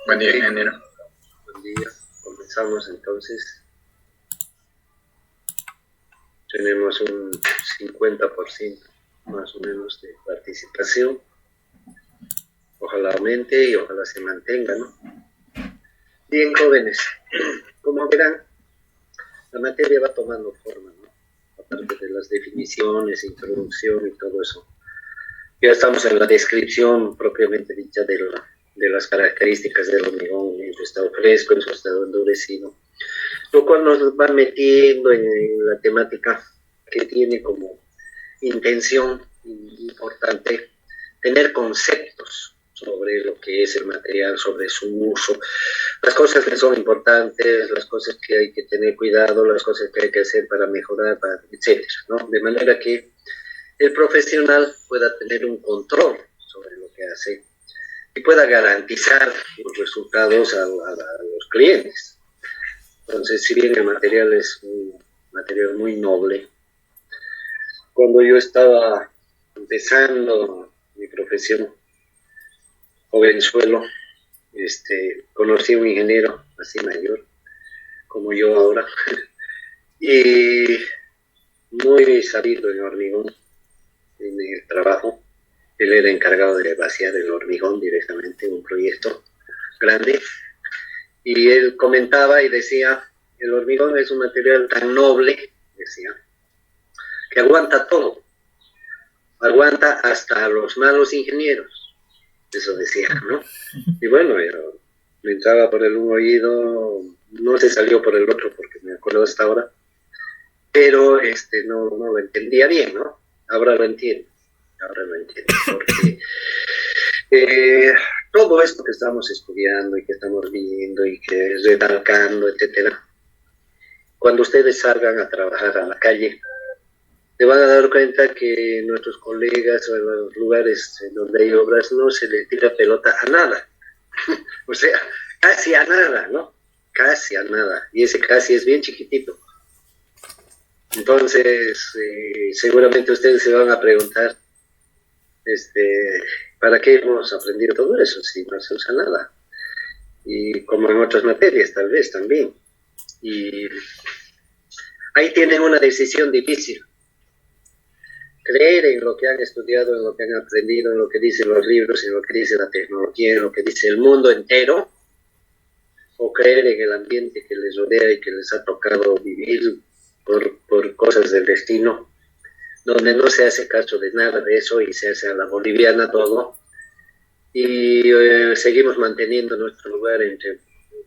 Buen día, ingeniero. Buen día. Comenzamos entonces. Tenemos un 50% más o menos de participación. Ojalá aumente y ojalá se mantenga, ¿no? Bien, jóvenes, como verán, la materia va tomando forma, ¿no? Aparte de las definiciones, introducción y todo eso. Ya estamos en la descripción propiamente dicha de las características del hormigón en su estado fresco, en su estado endurecido, lo cual nos va metiendo en la temática que tiene como intención importante tener conceptos sobre lo que es el material, sobre su uso, las cosas que son importantes, las cosas que hay que tener cuidado, las cosas que hay que hacer para mejorar, etcétera, ¿no? De manera que el profesional pueda tener un control sobre lo que hace y pueda garantizar los resultados a los clientes. Entonces, si bien el material es un material muy noble, cuando yo estaba empezando mi profesión, jovenzuelo, conocí a un ingeniero así mayor, como yo ahora, y muy sabido en hormigón, en el trabajo. Él era encargado de vaciar el hormigón directamente en un proyecto grande, y él comentaba y decía, el hormigón es un material tan noble, decía, que aguanta todo, aguanta hasta los malos ingenieros, eso decía, ¿no? Y bueno, yo me entraba por el un oído, no se salió por el otro porque me acuerdo hasta ahora, pero no lo entendía bien, ¿no? Ahora lo entiendo, porque todo esto que estamos estudiando y que estamos viendo y que recalcando, etcétera, cuando ustedes salgan a trabajar a la calle, se van a dar cuenta que nuestros colegas o en los lugares donde hay obras no se les tira pelota a nada. O sea, casi a nada, ¿no? Casi a nada. Y ese casi es bien chiquitito. Entonces, seguramente ustedes se van a preguntar, ¿para qué hemos aprendido todo eso si no se usa nada? Y como en otras materias, tal vez también. Y ahí tienen una decisión difícil. Creer en lo que han estudiado, en lo que han aprendido, en lo que dicen los libros, en lo que dice la tecnología, en lo que dice el mundo entero, o creer en el ambiente que les rodea y que les ha tocado vivir por cosas del destino, donde no se hace caso de nada de eso y se hace a la boliviana todo, y seguimos manteniendo nuestro lugar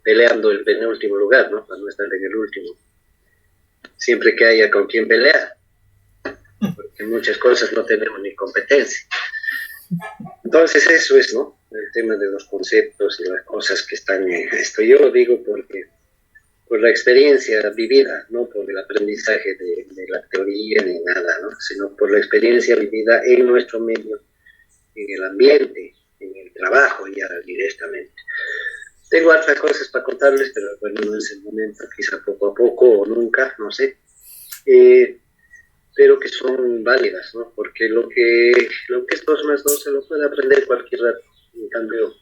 peleando el penúltimo lugar, ¿no? Para no estar en el último. Siempre que haya con quien pelear, porque en muchas cosas no tenemos ni competencia. Entonces eso es, ¿no? El tema de los conceptos y las cosas que están en esto. Yo lo digo porque por la experiencia vivida, no por el aprendizaje de la teoría ni nada, ¿no? Sino por la experiencia vivida en nuestro medio, en el ambiente, en el trabajo ya directamente. Tengo otras cosas para contarles, pero bueno, no es el momento, quizá poco a poco o nunca, no sé. Pero que son válidas, ¿no? Porque lo que es 2 más 2 se lo puede aprender cualquier rato. En cambio,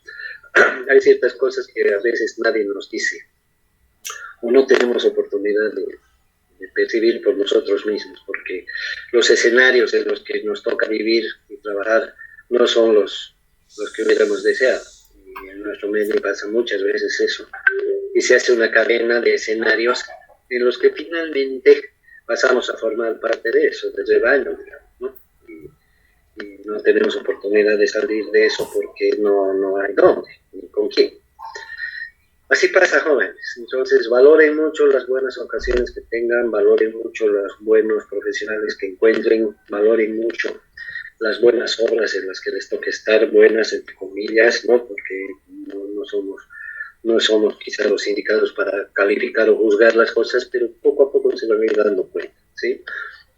hay ciertas cosas que a veces nadie nos dice, o no tenemos oportunidad de percibir por nosotros mismos, porque los escenarios en los que nos toca vivir y trabajar no son los que hubiéramos deseado. Y en nuestro medio pasa muchas veces eso. Y se hace una cadena de escenarios en los que finalmente pasamos a formar parte de eso, del rebaño, digamos, ¿no? Y no tenemos oportunidad de salir de eso porque no hay dónde, ni con quién. Así pasa, jóvenes. Entonces, valoren mucho las buenas ocasiones que tengan, valoren mucho los buenos profesionales que encuentren, valoren mucho las buenas obras en las que les toque estar, buenas entre comillas, ¿no? Porque no somos quizás los indicados para calificar o juzgar las cosas, pero poco a poco se van a ir dando cuenta, ¿sí?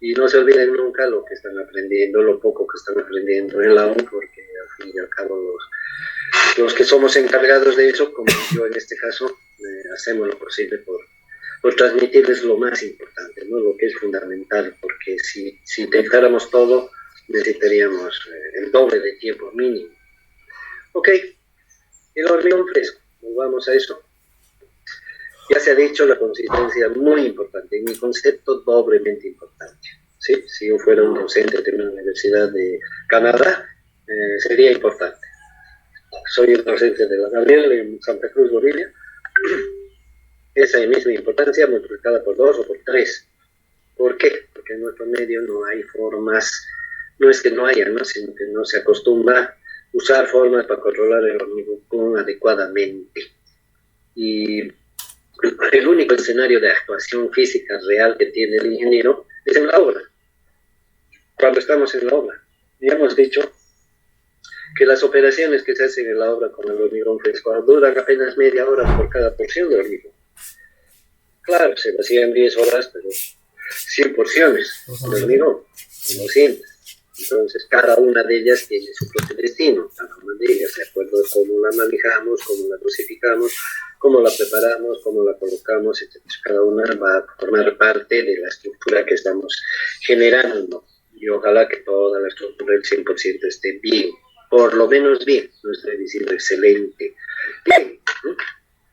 Y no se olviden nunca lo que están aprendiendo, lo poco que están aprendiendo en la U, porque al fin y al cabo los que somos encargados de eso, como yo en este caso, hacemos lo posible por transmitirles lo más importante, ¿no? Lo que es fundamental, porque si dejáramos todo, necesitaríamos el doble de tiempo mínimo. Ok, el hormigón fresco. volvamos a eso. Ya se ha dicho, la consistencia muy importante, y mi concepto doblemente importante. ¿Sí? Si yo fuera un docente de una universidad de Canadá, sería importante. Soy el docente de la Gabriel en Santa Cruz, Bolivia. Esa misma importancia multiplicada por 2 o por 3. ¿Por qué? Porque en nuestro medio no hay formas, no es que no haya, ¿no? Sino que no se acostumbra a usar formas para controlar el hormigón adecuadamente. Y el único escenario de actuación física real que tiene el ingeniero es en la obra. Cuando estamos en la obra, ya hemos dicho que las operaciones que se hacen en la obra con el hormigón fresco duran apenas media hora por cada porción de hormigón. Claro, se vacían 10 horas, pero 100 porciones de hormigón, 200. Entonces, cada una de ellas tiene su propio destino, cada una de ellas, de acuerdo a cómo la manejamos, cómo la dosificamos, cómo la preparamos, cómo la colocamos, etc. Cada una va a formar parte de la estructura que estamos generando. Y ojalá que toda la estructura del 100% esté bien, por lo menos bien, no estoy diciendo excelente, bien, ¿no?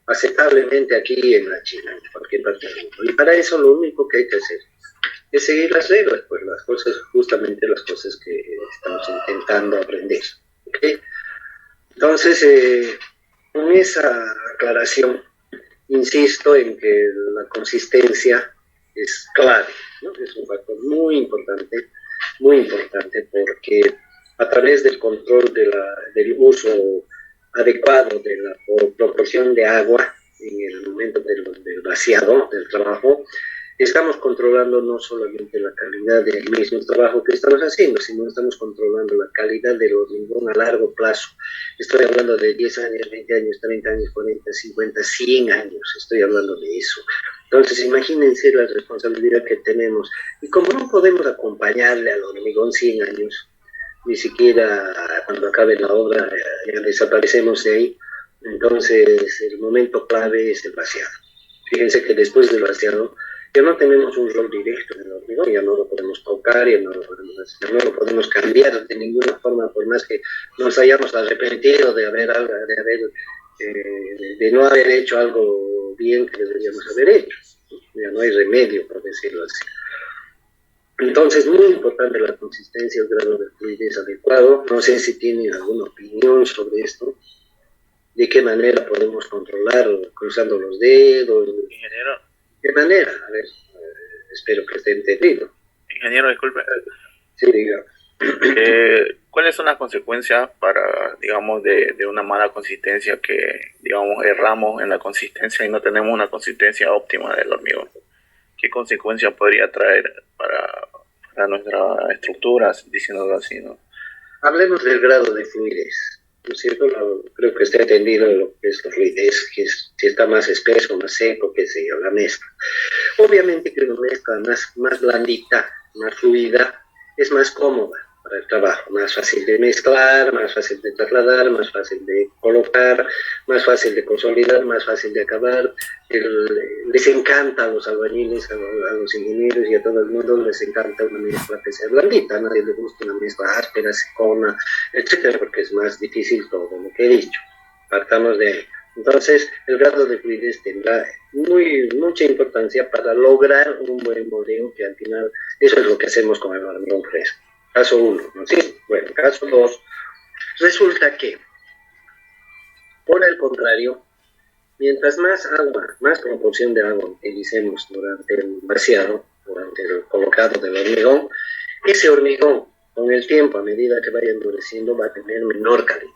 Aceptablemente aquí en la China, en cualquier parte del mundo. Y para eso lo único que hay que hacer es seguir las reglas, pues las cosas, justamente las cosas que estamos intentando aprender. ¿Okay? Entonces, con esa aclaración, insisto en que la consistencia es clave, ¿no? Es un factor muy importante porque a través del control del uso adecuado de la proporción de agua en el momento del vaciado, del trabajo, estamos controlando no solamente la calidad del mismo trabajo que estamos haciendo, sino estamos controlando la calidad del hormigón a largo plazo. Estoy hablando de 10 años, 20 años, 30 años, 40, 50, 100 años, estoy hablando de eso. Entonces, imagínense la responsabilidad que tenemos. Y como no podemos acompañarle al hormigón 100 años, ni siquiera cuando acabe la obra ya desaparecemos de ahí, entonces el momento clave es el vaciado. Fíjense que después del vaciado ya no tenemos un rol directo en el hormigón, ya no lo podemos tocar, ya no lo podemos cambiar de ninguna forma, por más que nos hayamos arrepentido de no haber hecho algo bien que deberíamos haber hecho. Ya no hay remedio, por decirlo así. Entonces, muy importante la consistencia, el grado de fluidez adecuado. No sé si tienen alguna opinión sobre esto. ¿De qué manera podemos controlar, cruzando los dedos? Ingeniero. ¿De qué manera? A ver, espero que esté entendido. Ingeniero, disculpe. Sí, diga. ¿Cuáles son las consecuencias para, digamos, de una mala consistencia que, digamos, erramos en la consistencia y no tenemos una consistencia óptima del hormigón? ¿Qué consecuencias podría traer para nuestras estructuras, diciéndolo así, ¿no? Hablemos del grado de fluidez, ¿no es cierto? Creo que está entendido lo que es la fluidez, que es, si está más espeso, más seco, qué sé yo, la mezcla. Obviamente que una mezcla más blandita, más fluida, es más cómoda para el trabajo, más fácil de mezclar, más fácil de trasladar, más fácil de colocar, más fácil de consolidar, más fácil de acabar. Les encanta a los albañiles, a los ingenieros y a todo el mundo les encanta una mezcla que sea blandita, a nadie le gusta una mezcla áspera, secona, etcétera, porque es más difícil todo lo que he dicho. Partamos de ahí. Entonces, el grado de fluidez tendrá mucha importancia para lograr un buen moldeo, que al final eso es lo que hacemos con el hormigón fresco. Caso 1, ¿no? Sí. Bueno, caso 2, resulta que, por el contrario, mientras más agua, más proporción de agua utilicemos durante el vaciado, durante el colocado del hormigón, ese hormigón, con el tiempo, a medida que vaya endureciendo, va a tener menor calidad.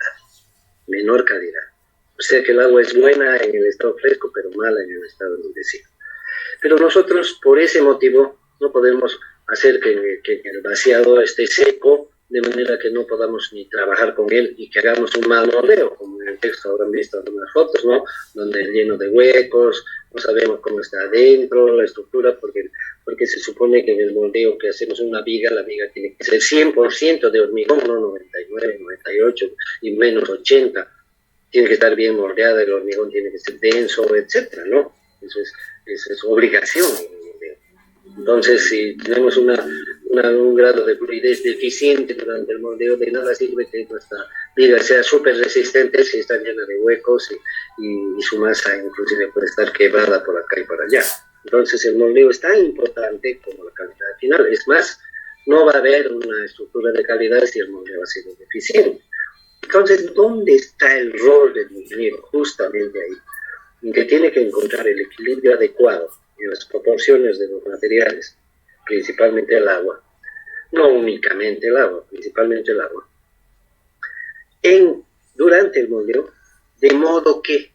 O sea que el agua es buena en el estado fresco, pero mala en el estado endurecido. Pero nosotros, por ese motivo, no podemos hacer que el vaciado esté seco, de manera que no podamos ni trabajar con él y que hagamos un mal moldeo, como en el texto habrán visto algunas fotos, ¿no? Donde lleno de huecos, no sabemos cómo está adentro, la estructura, porque se supone que en el moldeo que hacemos una viga, la viga tiene que ser 100% de hormigón, no 99, 98 y menos 80. Tiene que estar bien moldeada, el hormigón tiene que ser denso, etcétera, ¿no? Eso es obligación. Entonces, si tenemos un grado de fluidez deficiente durante el moldeo, de nada sirve que nuestra viga sea súper resistente si está llena de huecos y su masa inclusive puede estar quebrada por acá y por allá. Entonces el moldeo es tan importante como la calidad final. Es más, no va a haber una estructura de calidad si el moldeo ha sido deficiente. Entonces, ¿dónde está el rol del ingeniero? Justamente ahí, en que tiene que encontrar el equilibrio adecuado en las proporciones de los materiales, principalmente el agua, no únicamente el agua, principalmente el agua, durante el moldeo, de modo que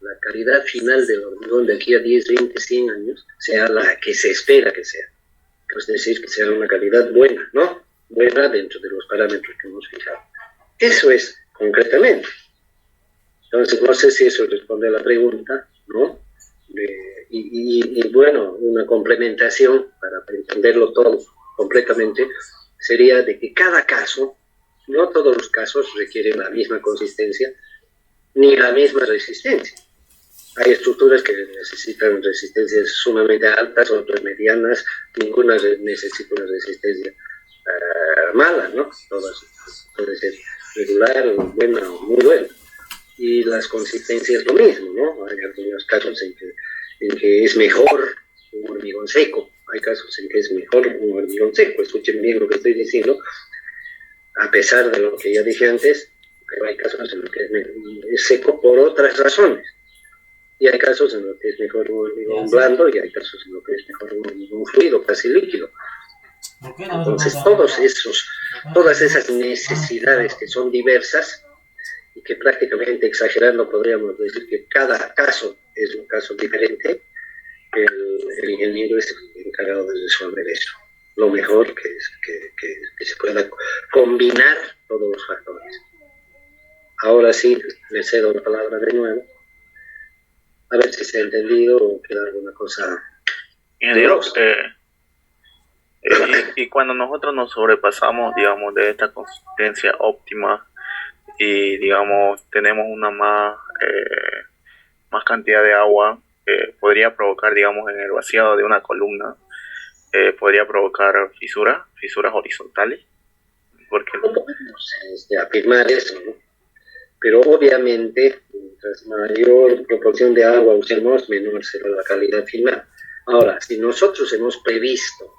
la calidad final del hormigón de aquí a 10, 20, 100 años sea la que se espera que sea. Es decir, que sea una calidad buena, ¿no? Buena dentro de los parámetros que hemos fijado. Eso es, concretamente. Entonces, no sé si eso responde a la pregunta, ¿no? Y bueno, una complementación para entenderlo todo completamente sería de que cada caso, no todos los casos requieren la misma consistencia ni la misma resistencia. Hay estructuras que necesitan resistencias sumamente altas, otras medianas, ninguna necesita una resistencia mala, ¿no? Todas puede ser regular, o buena o muy buena. Y las consistencias lo mismo, ¿no? Hay algunos casos en que es mejor un hormigón seco, hay casos en que es mejor un hormigón seco. Escuchen bien lo que estoy diciendo, a pesar de lo que ya dije antes, pero hay casos en los que es seco por otras razones. Y hay casos en los que es mejor un hormigón blando y hay casos en los que es mejor un hormigón fluido, casi líquido. Entonces, todas esas necesidades que son diversas y que prácticamente exagerando podríamos decir que cada caso es un caso diferente, el ingeniero es el encargado de resolver eso. Lo mejor que se pueda combinar todos los factores. Ahora sí, le cedo la palabra de nuevo. A ver si se ha entendido o queda alguna cosa. Ingeniero, y cuando nosotros nos sobrepasamos, digamos, de esta consistencia óptima y, digamos, tenemos una más cantidad de agua, podría provocar, digamos, en el vaciado de una columna, podría provocar fisuras horizontales. Porque no podemos afirmar eso, ¿no? Pero obviamente, mientras mayor proporción de agua usemos, menor será la calidad final. Ahora, si nosotros hemos previsto,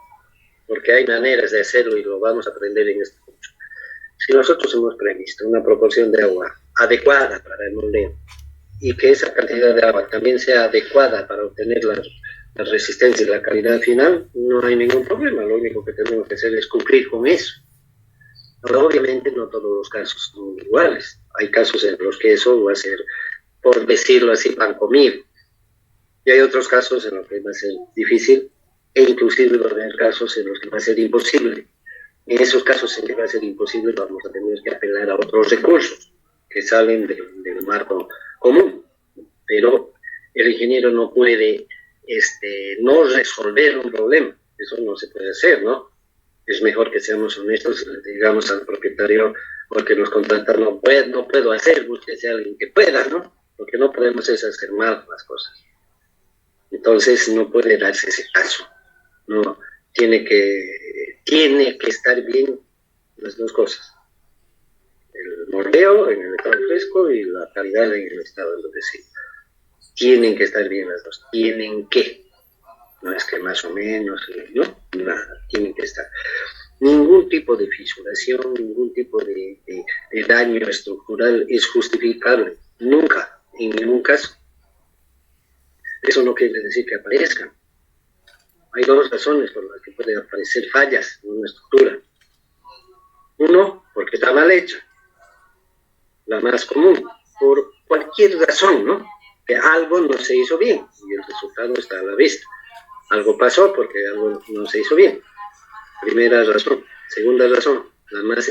porque hay maneras de hacerlo y lo vamos a aprender en este curso, si nosotros hemos previsto una proporción de agua adecuada para el moldeo y que esa cantidad de agua también sea adecuada para obtener la resistencia y la calidad final, no hay ningún problema. Lo único que tenemos que hacer es cumplir con eso. Ahora, obviamente, no todos los casos son iguales. Hay casos en los que eso va a ser, por decirlo así, pan comido. Y hay otros casos en los que va a ser difícil, e inclusive va a haber casos en los que va a ser imposible. En esos casos en que va a ser imposible, vamos a tener que apelar a otros recursos que salen del marco común. Pero el ingeniero no puede no resolver un problema. Eso no se puede hacer, ¿no? Es mejor que seamos honestos, digamos al propietario, porque nos contratan, no puedo hacer, búsquese a alguien que pueda, ¿no? Lo que no podemos es hacer mal las cosas. Entonces no puede darse ese caso, ¿no? Tiene que estar bien las dos cosas. El moldeo en el estado fresco y la calidad en el estado endurecido. Tienen que estar bien las dos, tienen que. No es que más o menos, no, nada, tienen que estar. Ningún tipo de fisuración, ningún tipo de daño estructural es justificable, nunca, en ningún caso. Eso no quiere decir que aparezcan. Hay dos razones por las que pueden aparecer fallas en una estructura. Uno, porque está mal hecha, la más común, por cualquier razón, ¿no? Que algo no se hizo bien y el resultado está a la vista. Algo pasó porque algo no se hizo bien. Primera razón. Segunda razón, la más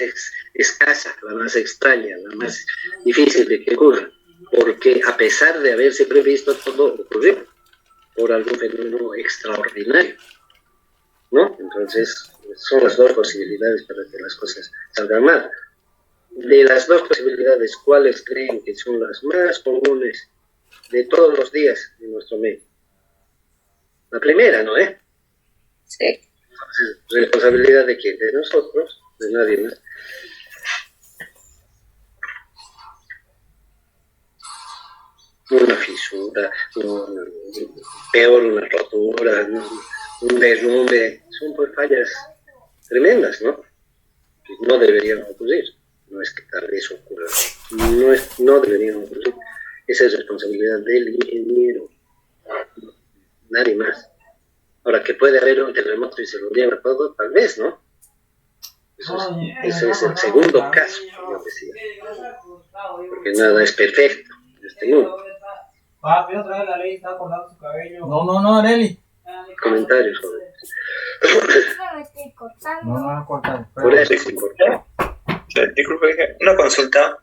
escasa, la más extraña, la más difícil de que ocurra. Porque a pesar de haberse previsto, todo ocurrió por algún fenómeno extraordinario, ¿no? Entonces, son las dos posibilidades para que las cosas salgan mal. De las dos posibilidades, ¿cuáles creen que son las más comunes de todos los días en nuestro medio? La primera, ¿no? Sí. Entonces, ¿responsabilidad de quién? De nosotros, de nadie más. Una fisura, peor una rotura, un derrumbe, son por fallas tremendas, ¿no? Que no deberían ocurrir. No es que tal vez ocurra, no deberían ocurrir. Esa es responsabilidad del ingeniero, nadie más. Ahora, que puede haber un terremoto y se lo lleva todo, tal vez, ¿no? Ese es el segundo caso, yo decía. Porque nada es perfecto en este mundo. Papi, otra vez la ley está cortando su cabello. No, Areli. Comentarios, jóvenes. No, cortado. Por eso es importante. Disculpe, una consulta.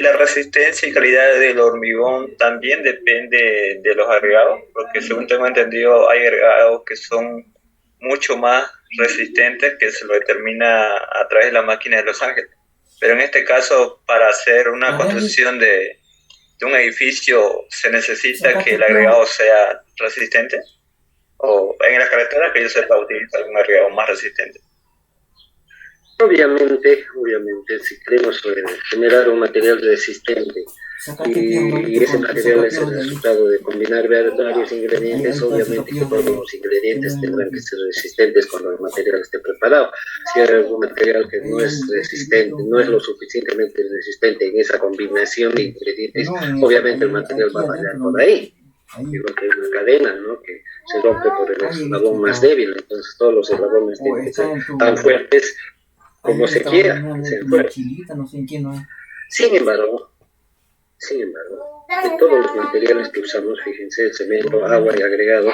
La resistencia y calidad del hormigón también depende de los agregados, porque según tengo entendido hay agregados que son mucho más resistentes, que se lo determina a través de la máquina de Los Ángeles. Pero en este caso, para hacer una construcción de un edificio, ¿se necesita que el agregado sea resistente? ¿O en las carreteras que yo sepa utilizar un agregado más resistente? Obviamente, si queremos generar un material resistente y ese material es el resultado de combinar varios ingredientes, obviamente que todos los ingredientes tendrán que ser resistentes cuando el material esté preparado. Si hay algún material que no es resistente, no es lo suficientemente resistente en esa combinación de ingredientes, obviamente el material va a fallar por ahí. Igual que una cadena, ¿no? Que se rompe por el eslabón más débil, entonces todos los eslabones tienen que ser tan fuertes como se quiera. Sin embargo, de todos los materiales que usamos, fíjense, el cemento, agua y agregado,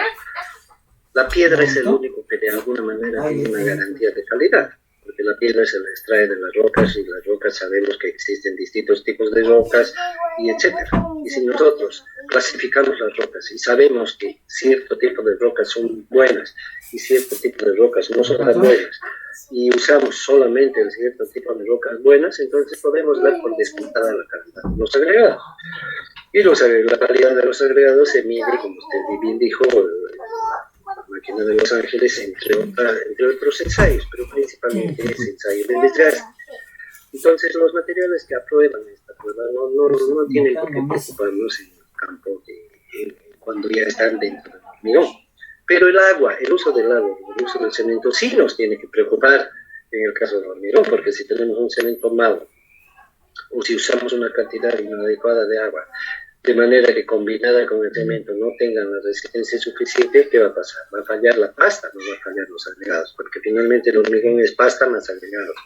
la piedra es el único que de alguna manera tiene una garantía de calidad, porque la piedra se la extrae de las rocas y las rocas sabemos que existen distintos tipos de rocas y etcétera. Y si nosotros clasificamos las rocas y sabemos que cierto tipo de rocas son buenas y cierto tipo de rocas no son tan buenas, y usamos solamente el cierto tipo de rocas buenas, entonces podemos dar por descontada la calidad de los agregados. Y la calidad de los agregados se mide, como usted bien dijo, la máquina de Los Ángeles, entre otros ensayos, pero principalmente es ensayo de desgaste. Entonces, los materiales que aprueban esta prueba no tienen por qué preocuparnos en el campo cuando ya están dentro del hormigón. Pero el agua, el uso del agua, el uso del cemento sí nos tiene que preocupar en el caso del hormigón, porque si tenemos un cemento malo o si usamos una cantidad inadecuada de agua, de manera que combinada con el cemento no tengan la resistencia suficiente, ¿qué va a pasar? Va a fallar la pasta, no va a fallar los agregados, porque finalmente el hormigón es pasta más agregados.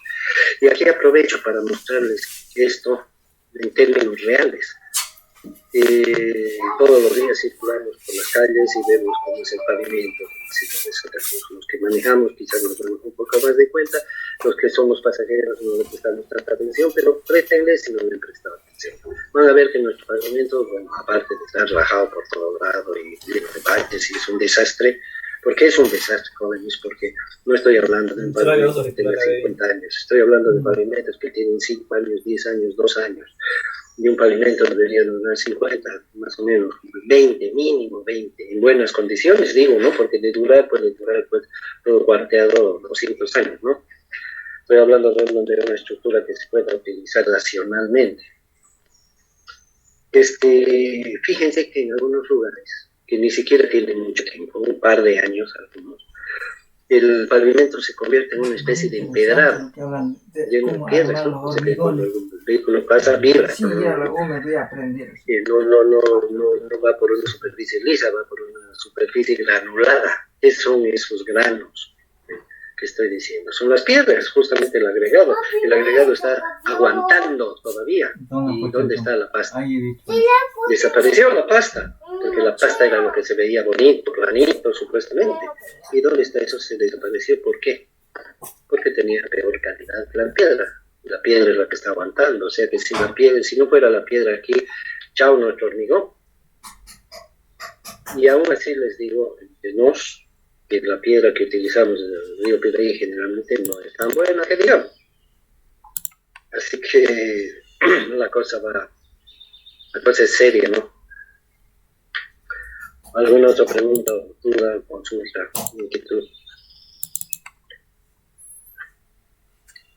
Y aquí aprovecho para mostrarles esto en términos reales. Todos los días circulamos por las calles y vemos cómo es el pavimento. Los que manejamos quizás nos damos un poco más de cuenta, los que somos pasajeros no le prestamos tanta atención, pero préstenle si no le han prestado atención. Van a ver que nuestro pavimento, bueno, aparte de estar rajado por todo lado y lleno de baches y es un desastre, porque es un desastre, jóvenes, porque no estoy hablando de un pavimento que tenga 50 años, estoy hablando de pavimentos que tienen 5 años, 10 años, 2 años. Y un pavimento debería durar 50, más o menos, 20, mínimo 20, en buenas condiciones, digo, ¿no? Porque de durar, puede durar pues, todo cuarteado 200 años, ¿no? Estoy hablando de una estructura que se pueda utilizar racionalmente. Fíjense que en algunos lugares, que ni siquiera tienen mucho tiempo, un par de años algunos, el pavimento se convierte en una especie de empedrado, lleno de piedras, ¿no? O sea que cuando el vehículo pasa, vibra. Sí, ya luego me voy a aprender. No va por una superficie lisa, va por una superficie granulada. ¿Qué son esos granos que estoy diciendo? Son las piedras, justamente el agregado. El agregado está aguantando todavía. ¿Y dónde está la pasta? Desapareció la pasta, porque la pasta era lo que se veía bonito, planito, supuestamente. ¿Y dónde está eso? Se desapareció. ¿Por qué? Porque tenía peor calidad que la piedra. La piedra es la que está aguantando. O sea que si no fuera la piedra aquí, chao nuestro hormigón. Y aún así les digo, que la piedra que utilizamos en el río Piraí generalmente no es tan buena que digamos. Así que la cosa es seria, ¿no? ¿Alguna otra pregunta, duda, consulta, inquietud?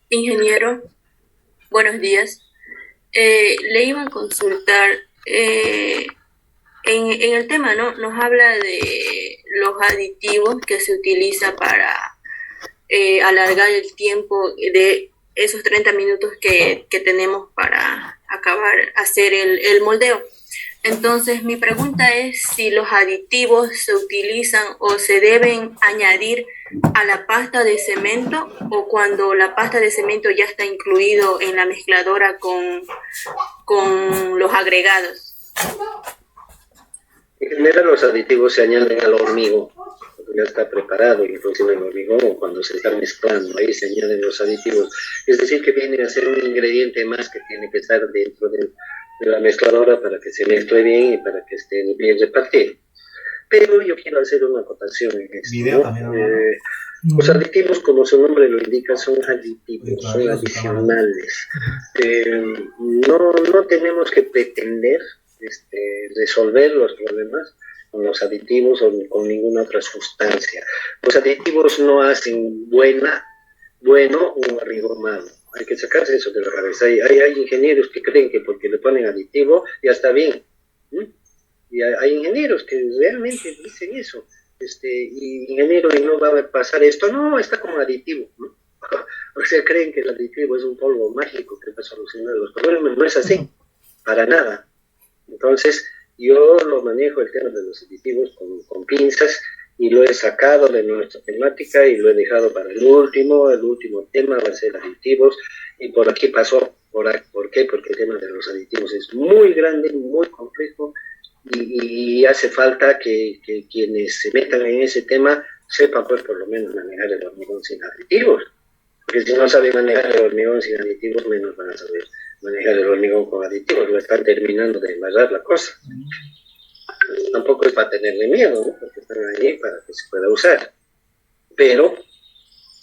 Ingeniero, buenos días. Le iba a consultar en el tema, ¿no? Nos habla de los aditivos que se utiliza para alargar el tiempo de esos 30 minutos que tenemos para acabar, hacer el moldeo. Entonces, mi pregunta es si los aditivos se utilizan o se deben añadir a la pasta de cemento o cuando la pasta de cemento ya está incluido en la mezcladora con los agregados. En general los aditivos se añaden al hormigón, porque ya está preparado, inclusive el hormigón, o cuando se está mezclando, ahí se añaden los aditivos. Es decir, que viene a ser un ingrediente más que tiene que estar dentro de la mezcladora para que se mezcle bien y para que esté bien repartido. Pero yo quiero hacer una acotación en esto, ¿no? Los aditivos, como su nombre lo indica, son aditivos, son adicionales. No tenemos que pretender resolver los problemas con los aditivos o con ninguna otra sustancia. Los aditivos no hacen bueno o arriba malo. Hay que sacarse eso de la cabeza. Hay ingenieros que creen que porque le ponen aditivo ya está bien. Y hay ingenieros que realmente dicen eso. Y ingeniero, y no va a pasar esto. No, está como aditivo, ¿no? O sea, creen que el aditivo es un polvo mágico que va a solucionar los problemas. No es así, para nada. Entonces, yo lo manejo el tema de los aditivos con pinzas y lo he sacado de nuestra temática y lo he dejado para el último. El último tema va a ser aditivos y por aquí pasó. ¿Por qué? Porque el tema de los aditivos es muy grande, muy complejo y hace falta que quienes se metan en ese tema sepan pues por lo menos manejar el hormigón sin aditivos. Porque si no saben manejar el hormigón sin aditivos, menos van a saber manejar el hormigón con aditivos. Lo están terminando de embarrar la cosa. Tampoco es para tenerle miedo, ¿no? Porque están ahí para que se pueda usar. Pero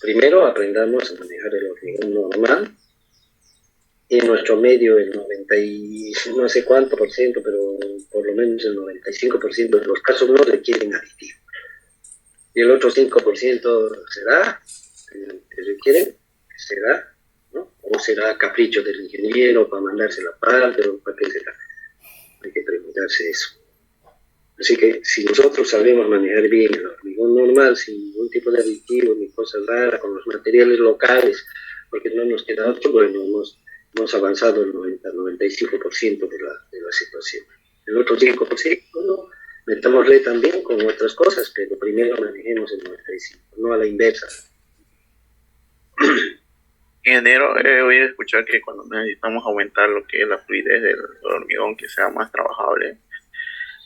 primero aprendamos a manejar el hormigón normal. En nuestro medio el 90 y no sé cuánto por ciento, pero por lo menos el 95% de los casos no requieren aditivos. Y el otro 5% será que requieren, será, ¿no? O será capricho del ingeniero para mandarse la parte, o para qué será. Hay que preguntarse eso. Así que si nosotros sabemos manejar bien el hormigón normal, sin ningún tipo de aditivo ni cosas raras, con los materiales locales, porque no nos queda otro, bueno, hemos avanzado el 90-95% de la situación. El otro 5%, no, metámosle también con otras cosas, pero primero manejemos el 95%, no a la inversa. Ingeniero, he oído escuchar que cuando necesitamos aumentar lo que es la fluidez del hormigón, que sea más trabajable,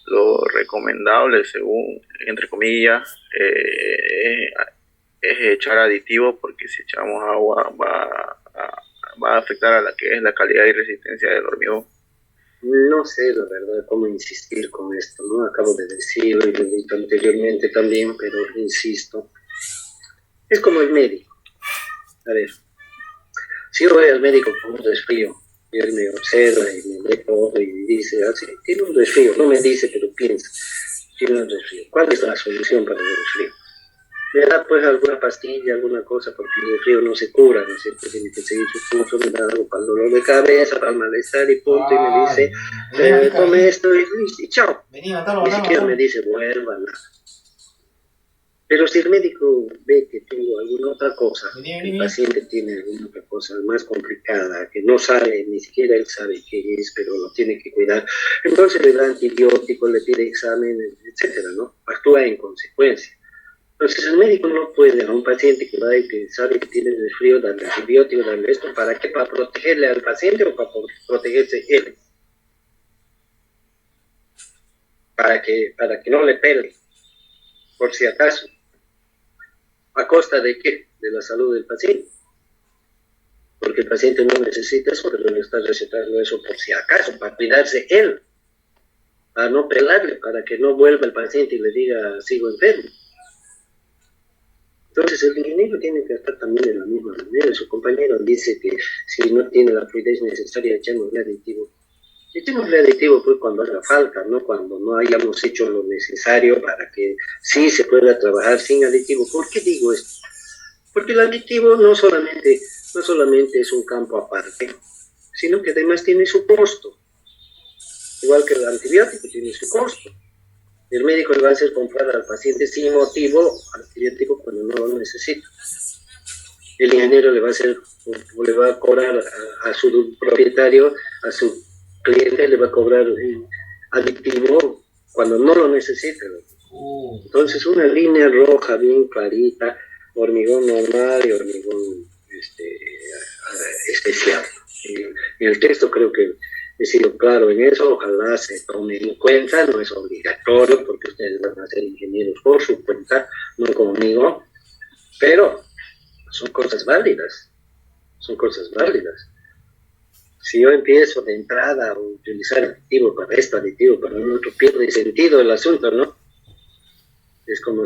lo recomendable, según, entre comillas, es echar aditivos, porque si echamos agua va a afectar a la que es la calidad y resistencia del hormigón. No sé, la verdad, cómo insistir con esto, ¿no? Acabo de decirlo y lo he dicho anteriormente también, pero insisto. Es como el médico. A ver, si yo voy al médico con un resfrío, y él me observa y me ve todo y dice, así, tiene un resfrío, no me dice, pero piensa, tiene un resfrío. ¿Cuál es la solución para el resfrío? Me da pues alguna pastilla, alguna cosa, porque el resfrío no se cura, ¿no es cierto? Tiene que seguir su curso, me da algo para el dolor de cabeza, para el malestar y punto, y me dice, tome esto y chao. Ni siquiera me dice, vuelva, nada. Pero si el médico ve que tengo alguna otra cosa, el paciente tiene alguna otra cosa más complicada, que no sabe, ni siquiera él sabe qué es, pero lo tiene que cuidar, entonces le da antibióticos, le pide exámenes, etcétera, ¿no? Actúa en consecuencia. Entonces el médico no puede a un paciente que va y que sabe que tiene resfrío, darle antibiótico, darle esto, ¿para qué? ¿Para protegerle al paciente o para protegerse él? Para que no le pegue, por si acaso. ¿A costa de qué? De la salud del paciente. Porque el paciente no necesita eso, pero le está recetando eso por si acaso, para cuidarse él, para no pelarle, para que no vuelva el paciente y le diga, sigo enfermo. Entonces el ingeniero tiene que estar también de la misma manera. Su compañero dice que si no tiene la fluidez necesaria, echémosle aditivo. Echémosle aditivo pues cuando haga falta, no cuando no hayamos hecho lo necesario para que sí se pueda trabajar sin aditivo. ¿Por qué digo esto? Porque el aditivo no solamente no solamente es un campo aparte, sino que además tiene su costo. Igual que el antibiótico tiene su costo. El médico le va a hacer comprar al paciente sin motivo antibiótico cuando no lo necesita. El ingeniero le va a cobrar a su propietario, a su cliente, le va a cobrar aditivo cuando no lo necesita. Entonces, una línea roja bien clarita, hormigón normal y hormigón especial. En el texto creo que he sido claro en eso, ojalá se tome en cuenta, no es obligatorio porque ustedes van a ser ingenieros por su cuenta, no conmigo, pero son cosas válidas, son cosas válidas. Si yo empiezo de entrada a utilizar aditivo para esto, aditivo para lo otro, pierde sentido el asunto, ¿no? Es como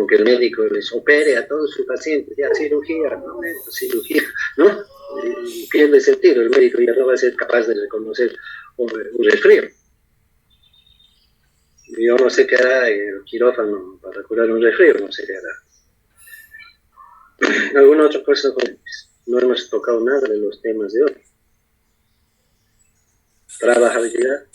que el médico les opere a todos sus pacientes, ya cirugía, ¿no? Y pierde sentido, el médico ya no va a ser capaz de reconocer un resfrío. Yo no sé qué hará en el quirófano para curar un resfrío, no sé qué hará. ¿Alguna otra cosa, jóvenes? No hemos tocado nada de los temas de hoy. Trabajabilidad,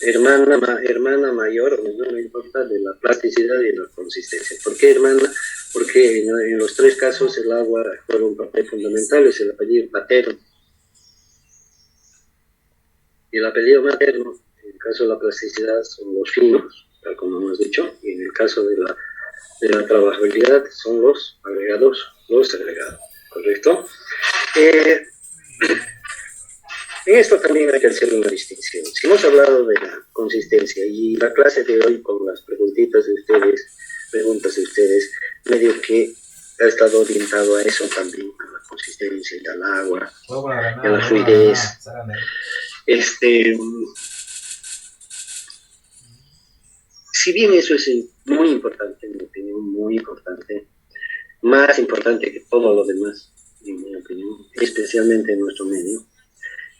hermana mayor o menor, no importa, de la plasticidad y la consistencia. ¿Por qué hermana? Porque en los tres casos el agua juega un papel fundamental, es el apellido paterno. Y el apellido materno, en el caso de la plasticidad, son los finos, tal como hemos dicho, y en el caso de la trabajabilidad son los agregados, ¿correcto? En esto también hay que hacer una distinción. Si hemos hablado de la consistencia y la clase de hoy con las preguntas de ustedes, medio que ha estado orientado a eso también, a la consistencia y al agua, a la fluidez. Si bien eso es muy importante, en mi opinión, muy importante, más importante que todo lo demás, en mi opinión, especialmente en nuestro medio,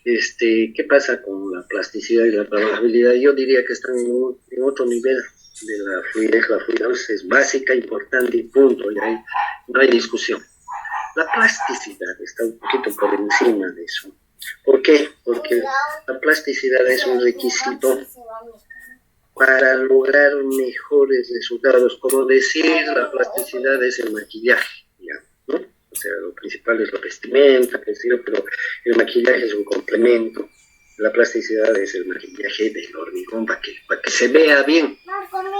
¿qué pasa con la plasticidad y la trabajabilidad? Yo diría que están en otro nivel de la fluidez. La fluidez es básica, importante y punto, y ahí no hay discusión. La plasticidad está un poquito por encima de eso. ¿Por qué? Porque la plasticidad es un requisito para lograr mejores resultados. Como decir, la plasticidad es el maquillaje, ya, ¿no? O sea, lo principal es la vestimenta, pero el maquillaje es un complemento. La plasticidad es el maquillaje del hormigón para que se vea bien,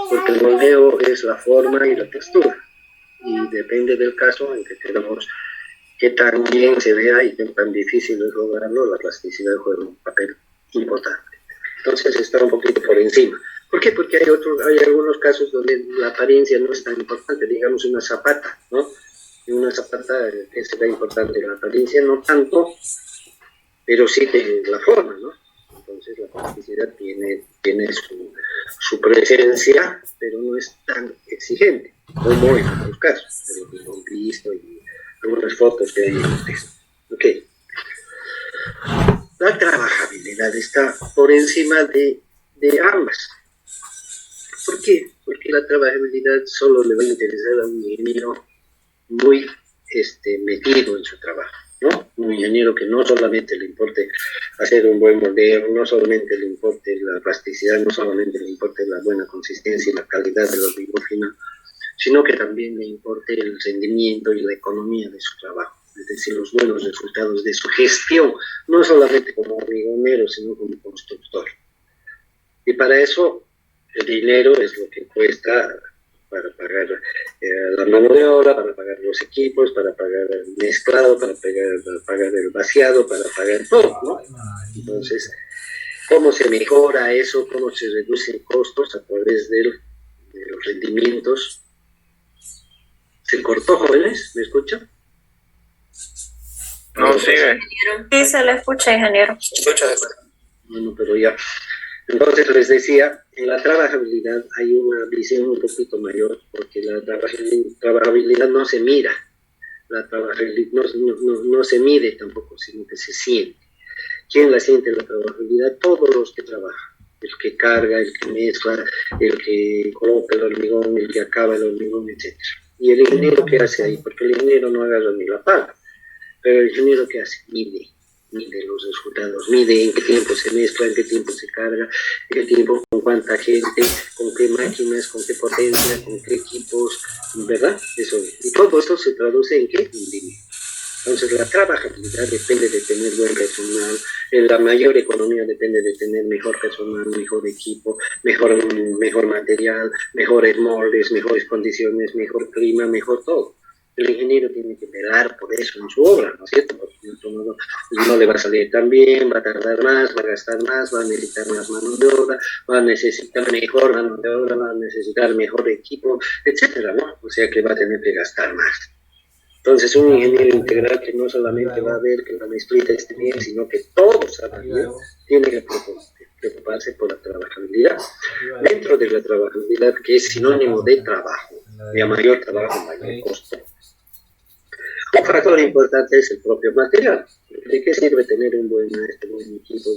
porque el moldeo es la forma y la textura. Y depende del caso en que queramos que tan bien se vea y que tan difícil es lograrlo, la plasticidad juega un papel importante. Entonces está un poquito por encima. ¿Por qué? Porque hay algunos casos donde la apariencia no es tan importante, digamos una zapata, ¿no? En una zapata que será importante la apariencia, no tanto, pero sí de la forma, ¿no? Entonces la plasticidad tiene su presencia, pero no es tan exigente, como en otros casos, pero hemos visto y algunas fotos que hay en el texto. Ok. La trabajabilidad está por encima de ambas. ¿Por qué? Porque la trabajabilidad solo le va a interesar a un ingeniero muy metido en su trabajo, ¿no? Un ingeniero que no solamente le importe hacer un buen moldeo, no solamente le importe la plasticidad, no solamente le importe la buena consistencia y la calidad de los hormigón fino, sino que también le importe el rendimiento y la economía de su trabajo, es decir, los buenos resultados de su gestión, no solamente como hormigonero, sino como constructor. Y para eso el dinero es lo que cuesta para pagar la mano de obra, para pagar los equipos, para pagar el mezclado, para pagar el vaciado, para pagar todo, ¿no? Entonces, ¿cómo se mejora eso? ¿Cómo se reducen costos a través de los rendimientos? ¿Se cortó, jóvenes? ¿Me escuchan? No, sigue. Sí, se le escucha, ingeniero. Bueno, pero ya. Entonces les decía, en la trabajabilidad hay una visión un poquito mayor, porque la trabajabilidad no se mira, la trabajabilidad no se mide tampoco, sino que se siente. ¿Quién la siente la trabajabilidad? Todos los que trabajan, el que carga, el que mezcla, el que coloca el hormigón, el que acaba el hormigón, etc. ¿Y el ingeniero qué hace ahí? Porque el ingeniero no agarra ni la pala. Pero el ingeniero, ¿qué hace? Mide los resultados, mide en qué tiempo se mezcla, en qué tiempo se carga, en qué tiempo, con cuánta gente, con qué máquinas, con qué potencia, con qué equipos, ¿verdad? Eso. Y todo esto se traduce en qué? En dinero. Entonces la trabajabilidad depende de tener buen personal, la mayor economía depende de tener mejor personal, mejor equipo, mejor material, mejores moldes, mejores condiciones, mejor clima, mejor todo. El ingeniero tiene que velar por eso en su obra, ¿no es cierto? Porque de otro modo no le va a salir tan bien, va a tardar más, va a gastar más, va a necesitar más mano de obra, va a necesitar mejor mano de obra, va a necesitar mejor equipo, etcétera, ¿no? O sea que va a tener que gastar más. Entonces, un ingeniero integral que no solamente va a ver que la maestrita esté bien, sino que todo salga bien, tiene que preocuparse por la trabajabilidad. Dentro de la trabajabilidad, que es sinónimo de trabajo, y a mayor trabajo, mayor costo. Un factor importante es el propio material. ¿De qué sirve tener un buen maestro, buen equipo,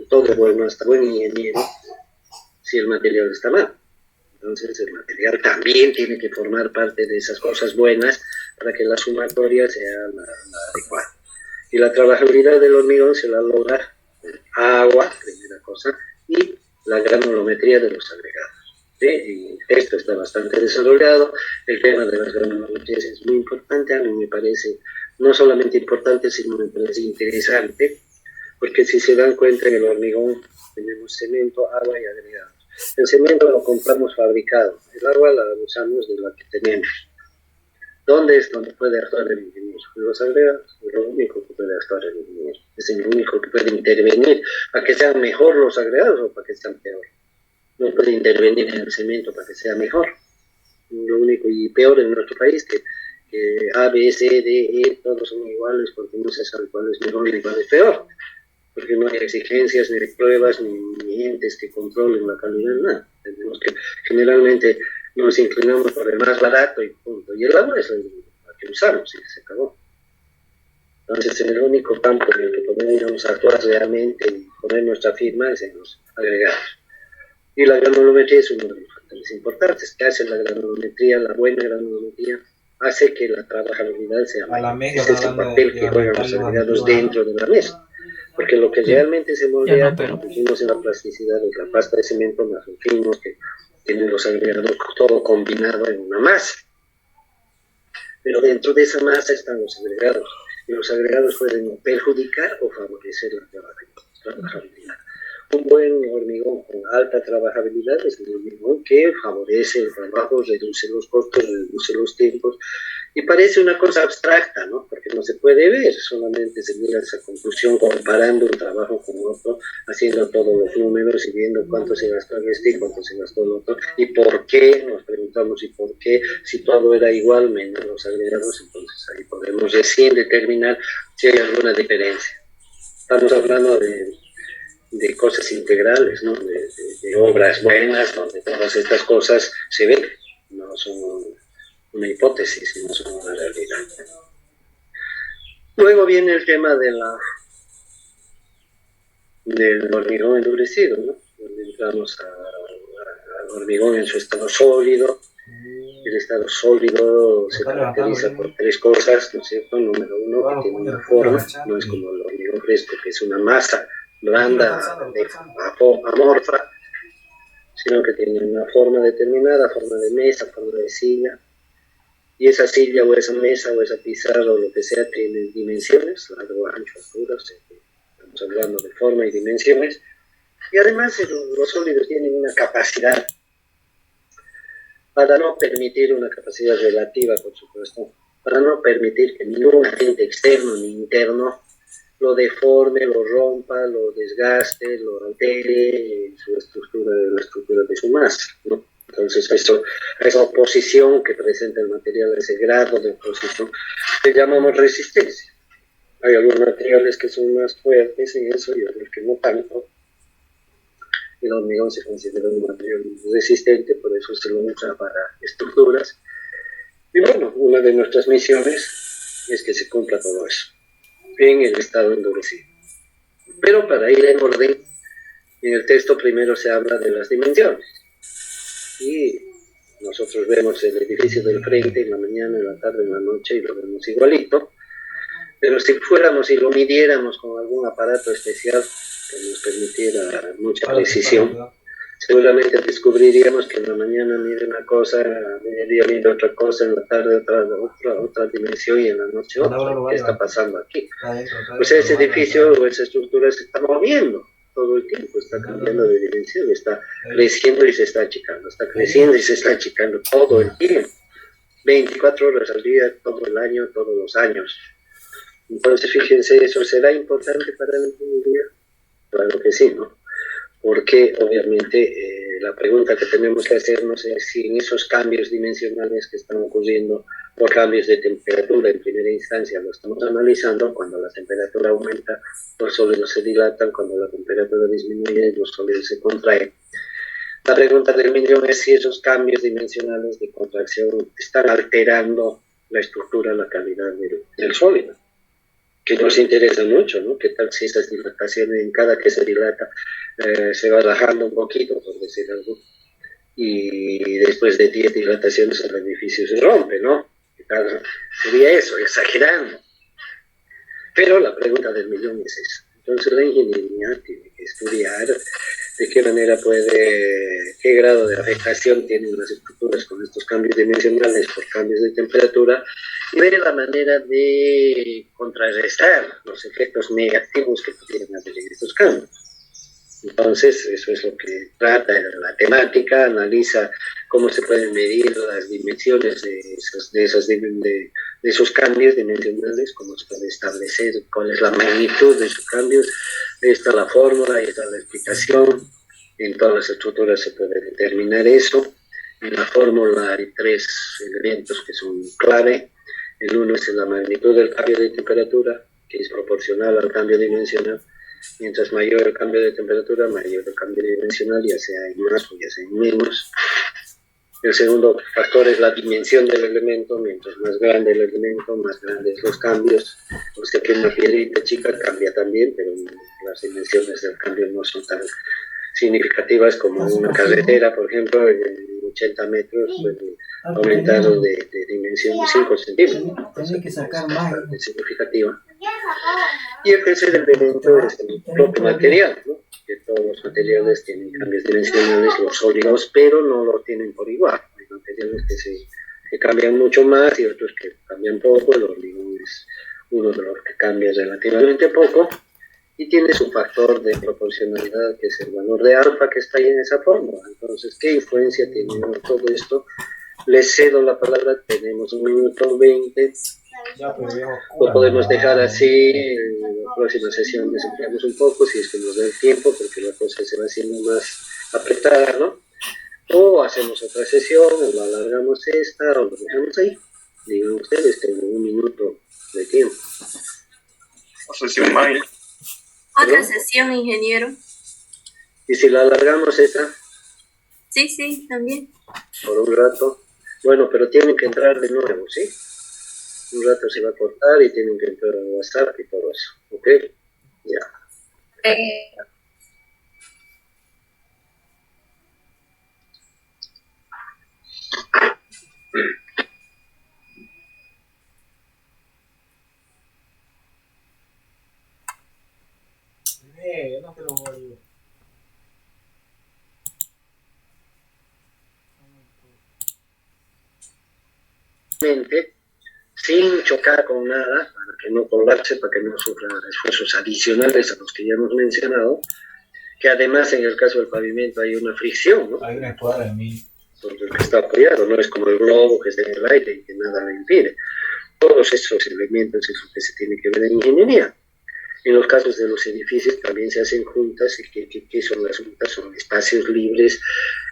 todo bueno, hasta buen ingeniero, si el material está mal? Entonces el material también tiene que formar parte de esas cosas buenas para que la sumatoria sea la adecuada. Y la trabajabilidad del hormigón se la logra agua, primera cosa, y la granulometría de los agregados. ¿Sí? Y esto está bastante desarrollado. El tema de las granulometrías es muy importante. A mí me parece no solamente importante, sino me parece interesante, porque si se dan cuenta, en el hormigón tenemos cemento, agua y agregados. El cemento lo compramos fabricado, el agua la usamos de la que tenemos. ¿Dónde es donde puede actuar el ingeniero? Los agregados es lo único que puede actuar el ingeniero. Es el único que puede intervenir para que sean mejor los agregados o para que sean peor. No puede intervenir en el cemento para que sea mejor. Lo único y peor en nuestro país que A, B, C, D, E, todos son iguales porque no se sabe cuál es mejor y cuál es peor. Porque no hay exigencias, ni pruebas, ni entes que controlen la calidad, nada. Tenemos que, generalmente nos inclinamos por el más barato y punto. Y el agua es la que usamos y se acabó. Entonces, en el único campo en el que podemos actuar realmente y poner nuestra firma es en los agregados. Y la granulometría es uno de los factores importantes. ¿Qué hace la granulometría? La buena granulometría hace que la trabajabilidad sea mayor. Ese es el papel que juegan los agregados dentro de la mesa. Porque lo que realmente se moldea, como dijimos en la plasticidad, es la pasta de cemento más finos que tienen los agregados todo combinado en una masa. Pero dentro de esa masa están los agregados. Y los agregados pueden perjudicar o favorecer la trabajabilidad. Un buen hormigón con alta trabajabilidad es un hormigón que favorece el trabajo, reduce los costos, reduce los tiempos. Y parece una cosa abstracta, ¿no? Porque no se puede ver, solamente se llega a esa conclusión comparando un trabajo con otro, haciendo todos los números y viendo cuánto se gastó en este y cuánto se gastó en otro. Y por qué, nos preguntamos, ¿y por qué? Si todo era igual, menos los agregados, entonces ahí podemos recién determinar si hay alguna diferencia. Estamos hablando de cosas integrales, ¿no? De obras buenas, donde todas estas cosas se ven, no son una hipótesis, sino son una realidad. Luego viene el tema del hormigón endurecido, ¿no? Donde entramos al hormigón en su estado sólido. El estado sólido se caracteriza por tres cosas, ¿no es cierto? Número uno, que tiene una forma, no es como el hormigón fresco, que es una masa blanda, amorfa, sino que tiene una forma determinada, forma de mesa, forma de silla. Y esa silla o esa mesa o esa pizarra o lo que sea tiene dimensiones, largo, ancho, altura, estamos hablando de forma y dimensiones. Y además los sólidos tienen una capacidad, para no permitir una capacidad relativa, por supuesto, para no permitir que ningún agente externo ni interno lo deforme, lo rompa, lo desgaste, lo altere en su estructura, la estructura de su masa, ¿no? Entonces, esa oposición que presenta el material, ese grado de oposición, le llamamos resistencia. Hay algunos materiales que son más fuertes en eso y otros que no tanto. El hormigón se considera un material resistente, por eso se lo usa para estructuras. Y bueno, una de nuestras misiones es que se cumpla todo eso en el estado endurecido. Pero para ir en orden, en el texto primero se habla de las dimensiones. Y nosotros vemos el edificio del frente en la mañana, en la tarde, en la noche y lo vemos igualito. Pero si fuéramos y lo midiéramos con algún aparato especial que nos permitiera mucha precisión, seguramente descubriríamos que en la mañana mide una cosa, a mediodía mide otra cosa, en la tarde otra dimensión y en la noche otra. ¿Qué está pasando aquí? Pues ese edificio o esa estructura se está moviendo todo el tiempo, está cambiando de dimensión, está creciendo y se está achicando, está creciendo y se está achicando todo el tiempo. 24 horas al día, todo el año, todos los años. Entonces, fíjense, ¿eso será importante para la ingeniería? Claro que sí, ¿no? Porque obviamente la pregunta que tenemos que hacernos es si en esos cambios dimensionales que están ocurriendo por cambios de temperatura en primera instancia lo estamos analizando, cuando la temperatura aumenta los sólidos se dilatan, cuando la temperatura disminuye los sólidos se contraen. La pregunta del millón es si esos cambios dimensionales de contracción están alterando la estructura, la calidad del sólido, que nos interesa mucho, ¿no? ¿Qué tal si esas dilataciones en cada que se dilata se va bajando un poquito, por decir algo, y después de 10 dilataciones el edificio se rompe, ¿no? ¿Qué tal sería eso? Exagerando. Pero la pregunta del millón es esa. Entonces la ingeniería tiene que estudiar de qué manera qué grado de afectación tienen las estructuras con estos cambios dimensionales por cambios de temperatura y ver la manera de contrarrestar los efectos negativos que pudieran haber en estos cambios. Entonces, eso es lo que trata la temática, analiza cómo se pueden medir las dimensiones de esos cambios dimensionales, cómo se puede establecer cuál es la magnitud de esos cambios. Está la fórmula, ahí está la explicación. En todas las estructuras se puede determinar eso. En la fórmula hay 3 elementos que son clave. El uno es la magnitud del cambio de temperatura, que es proporcional al cambio dimensional. Mientras mayor el cambio de temperatura, mayor el cambio dimensional, ya sea en más o ya sea en menos. El segundo factor es la dimensión del elemento. Mientras más grande el elemento, más grandes los cambios. O sea que una piedrita chica cambia también, pero las dimensiones del cambio no son tan significativas como una carretera, por ejemplo, en 80 metros puede aumentar de dimensión de 5 centímetros. Tiene que sacar más. Es significativa. Y el tercer elemento es el propio material, ¿no? Que todos los materiales tienen cambios dimensionales, los sólidos, pero no los tienen por igual. Hay materiales que cambian mucho más y otros que cambian poco. El hormigón es uno de los que cambia relativamente poco y tiene su factor de proporcionalidad, que es el valor de alfa que está ahí en esa fórmula. Entonces, ¿qué influencia tiene todo esto? Les cedo la palabra, tenemos 1 minuto 20. Lo podemos dejar así, en la próxima sesión desempleamos un poco, si es que nos da el tiempo, porque la cosa se va haciendo más apretada, ¿no? O hacemos otra sesión, o la alargamos esta, o lo dejamos ahí. Digan ustedes, tengo 1 minuto de tiempo. Sesión más. Otra sesión, ingeniero. ¿Y si la alargamos esta? Sí, también. Por un rato. Bueno, pero tienen que entrar de nuevo, ¿sí? Un rato se va a cortar y tienen que entrar a WhatsApp y todo eso, ¿ok? Ya. No te lo voy a ayudar. Sin chocar con nada, para que no colapse, para que no sufra esfuerzos adicionales a los que ya hemos mencionado, que además en el caso del pavimento hay una fricción, ¿no? Hay una escuadra de mí. Porque está apoyado, no es como el globo que está en el aire y que nada le impide. Todos esos elementos es lo que se tiene que ver en ingeniería. En los casos de los edificios también se hacen juntas. ¿Y qué son las juntas? Son espacios libres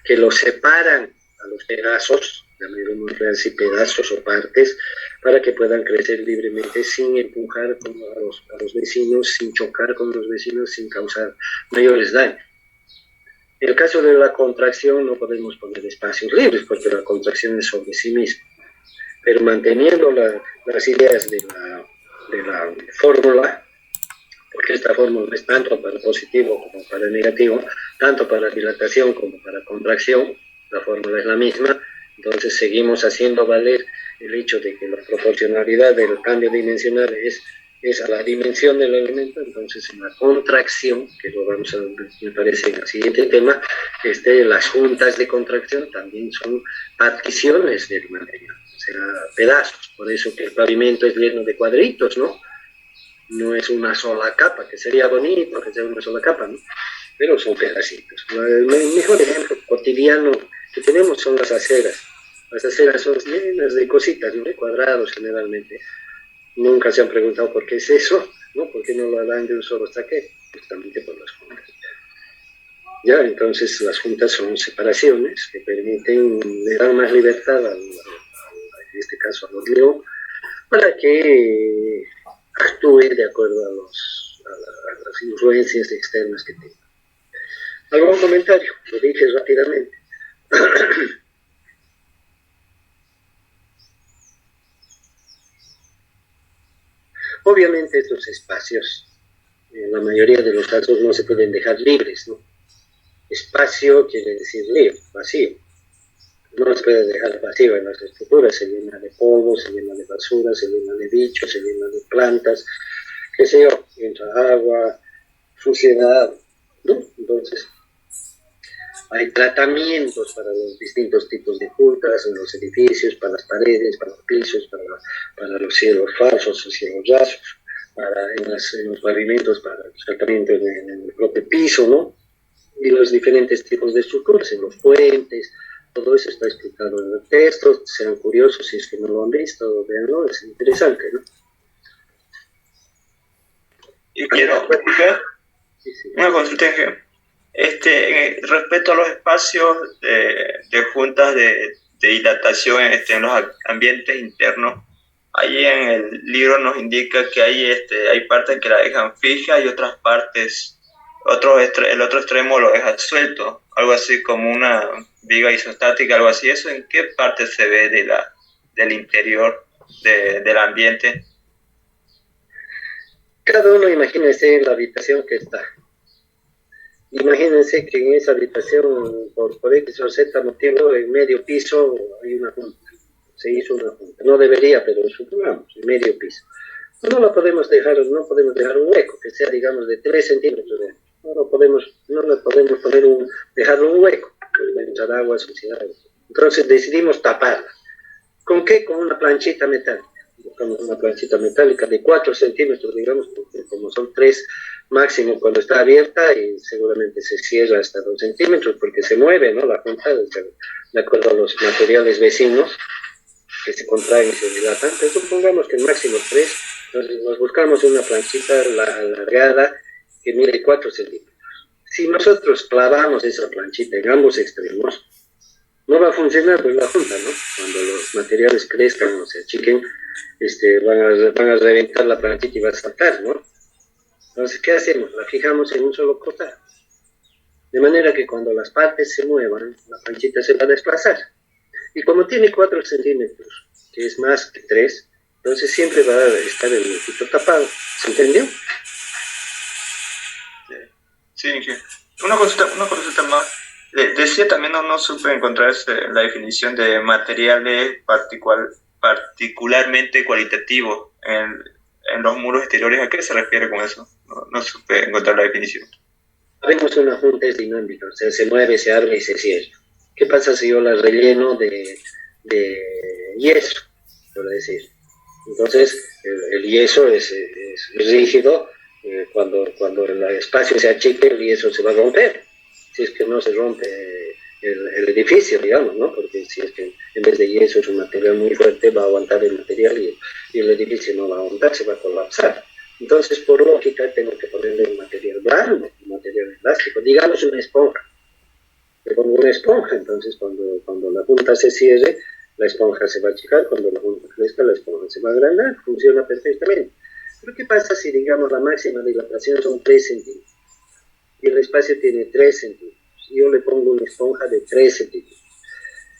que los separan a los pedazos, llamémoslo así, pedazos o partes, para que puedan crecer libremente sin empujar a los vecinos, sin chocar con los vecinos, sin causar mayores daños. En el caso de la contracción no podemos poner espacios libres porque la contracción es sobre sí misma, pero manteniendo las ideas de la fórmula, porque esta fórmula es tanto para positivo como para negativo, tanto para dilatación como para contracción, la fórmula es la misma. Entonces seguimos haciendo valer el hecho de que la proporcionalidad del cambio dimensional es es a la dimensión del elemento. Entonces en la contracción, que lo vamos a ver, me parece, en el siguiente tema, las juntas de contracción también son particiones del material, o sea, pedazos. Por eso que el pavimento es lleno de cuadritos, ¿no? No es una sola capa, que sería bonito que sea una sola capa, ¿no? Pero son pedacitos. El mejor ejemplo cotidiano que tenemos son las aceras. Las aceras son llenas de cositas, ¿no? De cuadrados generalmente. Nunca se han preguntado por qué es eso, ¿no? ¿Por qué no lo harán de un solo saque? Justamente por las juntas. Ya, entonces las juntas son separaciones que permiten, le dan más libertad en este caso al hormigón, para que actúe de acuerdo a las influencias externas que tenga. ¿Algún comentario? Lo dije rápidamente. Obviamente estos espacios, en la mayoría de los casos, no se pueden dejar libres, ¿no? Espacio quiere decir libre, vacío. No se puede dejar vacío en las estructuras, se llena de polvo, se llena de basura, se llena de bichos, se llena de plantas, qué sé yo, entra agua, suciedad, ¿no? Entonces, hay tratamientos para los distintos tipos de juntas en los edificios, para las paredes, para los pisos, para los cielos falsos o cielos rasos, en los pavimentos, para el tratamiento en el propio piso, ¿no? Y los diferentes tipos de estructuras, en los puentes, todo eso está explicado en el texto. Sean curiosos si es que no lo han visto, véanlo, es interesante, ¿no? Yo quiero explicar Sí, sí. una consulta. Respecto a los espacios de juntas de dilatación en los ambientes internos, ahí en el libro nos indica que hay partes que la dejan fija y otras partes, el otro extremo lo deja suelto, algo así como una viga isostática, algo así. ¿Eso en qué parte se ve del interior del ambiente? Cada uno imagínese en la habitación que está. Imagínense que en esa habitación, por X o Z motivo, en medio piso hay una junta. Se hizo una junta. No debería, pero supongamos, en medio piso. No la podemos dejar, no podemos dejar un hueco que sea, digamos, de 3 centímetros. No le podemos dejarlo un hueco, porque va a entrar agua, suciedad. Entonces decidimos taparla. ¿Con qué? Con una planchita metálica. Buscamos una planchita metálica de 4 centímetros, digamos, porque como son 3 máximo cuando está abierta, y seguramente se cierra hasta 2 centímetros porque se mueve, ¿no? La junta, de acuerdo a los materiales vecinos que se contraen y se dilatan. Entonces supongamos que el máximo 3, entonces nos buscamos una planchita alargada que mide 4 centímetros. Si nosotros clavamos esa planchita en ambos extremos, no va a funcionar pues la junta, ¿no? Cuando los materiales crezcan o se achiquen, van a reventar la planchita y va a saltar, ¿no? Entonces, ¿qué hacemos? La fijamos en un solo costado. De manera que cuando las partes se muevan, la planchita se va a desplazar. Y como tiene 4 centímetros, que es más que 3, entonces siempre va a estar el huequito tapado. ¿Se entendió? Sí, una consulta más. Decía también, no supe encontrar la definición de materiales particularmente cualitativos en los muros exteriores. ¿A qué se refiere con eso? No supe encontrar la definición. Haremos una junta es dinámica, o sea, se mueve, se abre y se cierra. ¿Qué pasa si yo la relleno de yeso, por decir? Entonces, el yeso es rígido. Cuando el espacio se achique, el yeso se va a romper. Si es que no se rompe el edificio, digamos, ¿no? Porque si es que en vez de yeso es un material muy fuerte, va a aguantar el material y el edificio no va a aguantar, se va a colapsar. Entonces, por lógica, tengo que ponerle un material blando, un material elástico, digamos una esponja. Le pongo una esponja, entonces cuando la junta se cierre, la esponja se va a achicar, cuando la junta crezca, la esponja se va a agrandar, funciona perfectamente. Pero ¿qué pasa si, digamos, la máxima dilatación son 3 centímetros? Y el espacio tiene 3 centímetros. Yo le pongo una esponja de 3 centímetros.